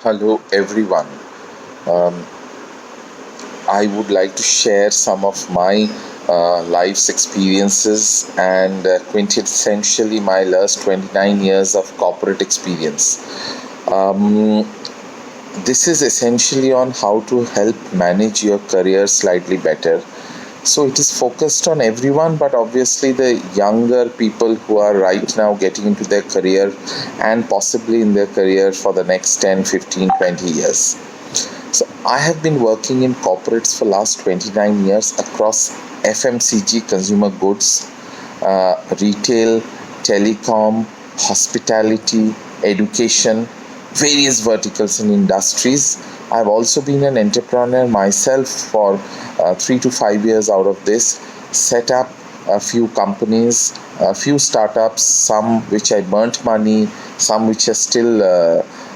Hello, everyone. Um, I would like to share some of my life's experiences and quintessentially my last 29 years of corporate experience. Um, this is essentially on how to help manage your career slightly better. So it is focused on everyone, but obviously the younger people who are right now getting into their career and possibly in their career for the next 10, 15, 20 years. So I have been working in corporates for last 29 years across FMCG, consumer goods, retail, telecom, hospitality, education, various verticals and industries. I've also been an entrepreneur myself for 3 to 5 years out of this, set up a few companies, a few startups, some which I burnt money, some which are still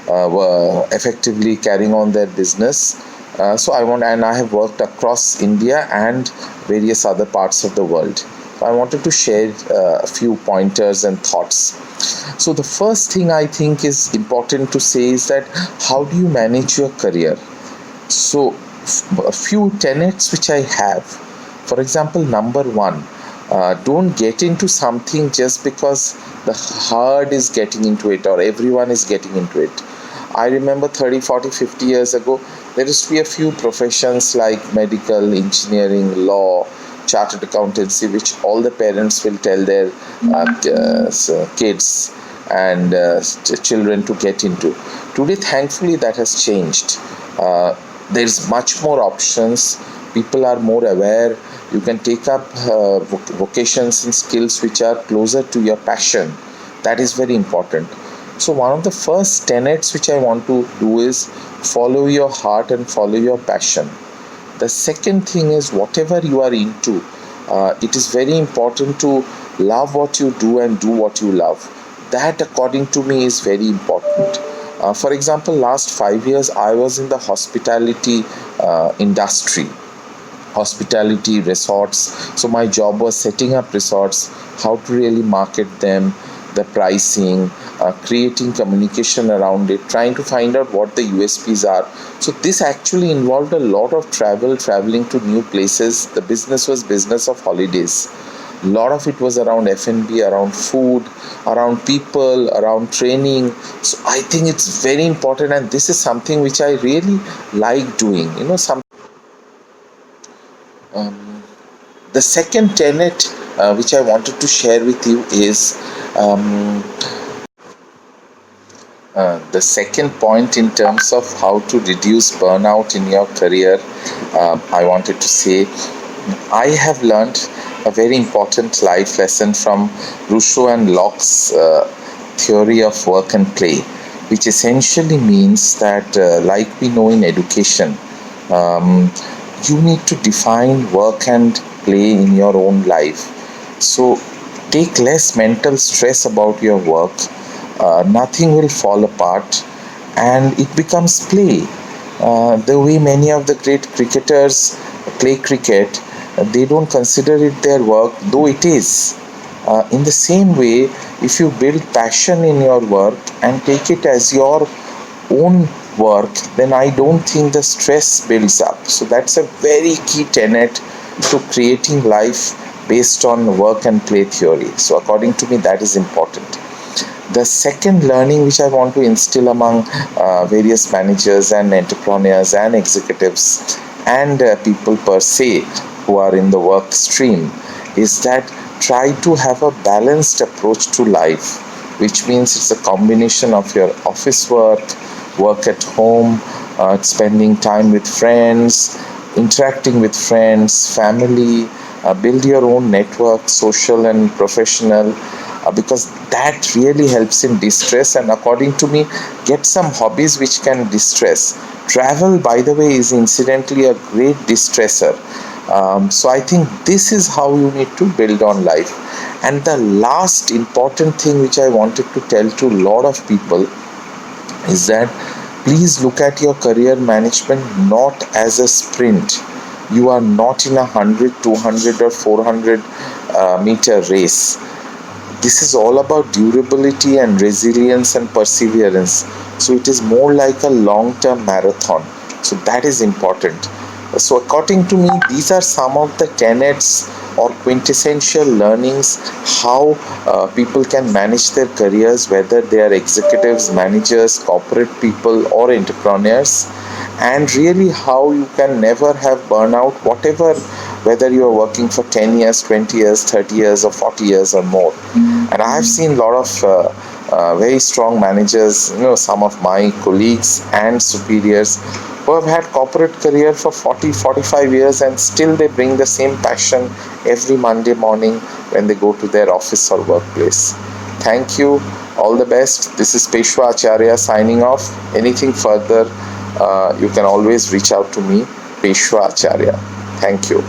were effectively carrying on their business. And I have worked across India and various other parts of the world. So I wanted to share a few pointers and thoughts. So the first thing I think is important to say is that how do you manage your career? So a few tenets which I have. For example, number one, don't get into something just because the herd is getting into it or everyone is getting into it. I remember 30, 40, 50 years ago, there used to be a few professions like medical, engineering, law, chartered accountancy, which all the parents will tell their kids and children to get into. Today, thankfully, that has changed. There's much more options. People are more aware. You can take up vocations and skills which are closer to your passion. That is very important. So one of the first tenets which I want to do is follow your heart and follow your passion. The second thing is whatever you are into, it is very important to love what you do and do what you love. That, according to me, is very important. For example, last 5 years I was in the hospitality industry, hospitality resorts. So my job was setting up resorts, how to really market them, the pricing, creating communication around it, trying to find out what the USPs are. So this actually involved a lot of traveling to new places. The business was business of holidays. A lot of it was around F&B, around food, around people, around training. So I think it's very important, and this is something which I really like doing. Um, the second tenet which I wanted to share with you is um, the second point in terms of how to reduce burnout in your career. I wanted to say I have learned a very important life lesson from Rousseau and Locke's theory of work and play, which essentially means that, like we know in education, um, you need to define work and play in your own life. So take less mental stress about your work. Nothing will fall apart and it becomes play. The way many of the great cricketers play cricket, they don't consider it their work, though it is. In the same way, if you build passion in your work and take it as your own work, then I don't think the stress builds up. So that's a very key tenet to creating life based on work and play theory. So according to me, that is important. The second learning which I want to instill among various managers and entrepreneurs and executives and people per se who are in the work stream is that try to have a balanced approach to life, which means it's a combination of your office work, work at home, spending time with friends, interacting with friends, family, build your own network, social and professional, because that really helps in distress. And according to me, get some hobbies which can distress. Travel, by the way, is incidentally a great distressor. So I think this is how you need to build on life. And the last important thing which I wanted to tell to a lot of people is that please look at your career management not as a sprint. You are not in 100, 200 or 400 meter race. This is all about durability and resilience and perseverance. So it is more like a long-term marathon. So that is important. So according to me, these are some of the tenets or quintessential learnings how people can manage their careers, whether they are executives, managers, corporate people, or entrepreneurs, and really how you can never have burnout, whatever, whether you are working for 10 years, 20 years, 30 years, or 40 years or more. And I have seen a lot of very strong managers, some of my colleagues and superiors who have had corporate career for 40, 45 years, and still they bring the same passion every Monday morning when they go to their office or workplace. Thank you. All the best. This is Peshwa Acharya signing off. Anything further, you can always reach out to me, Peshwa Acharya. Thank you.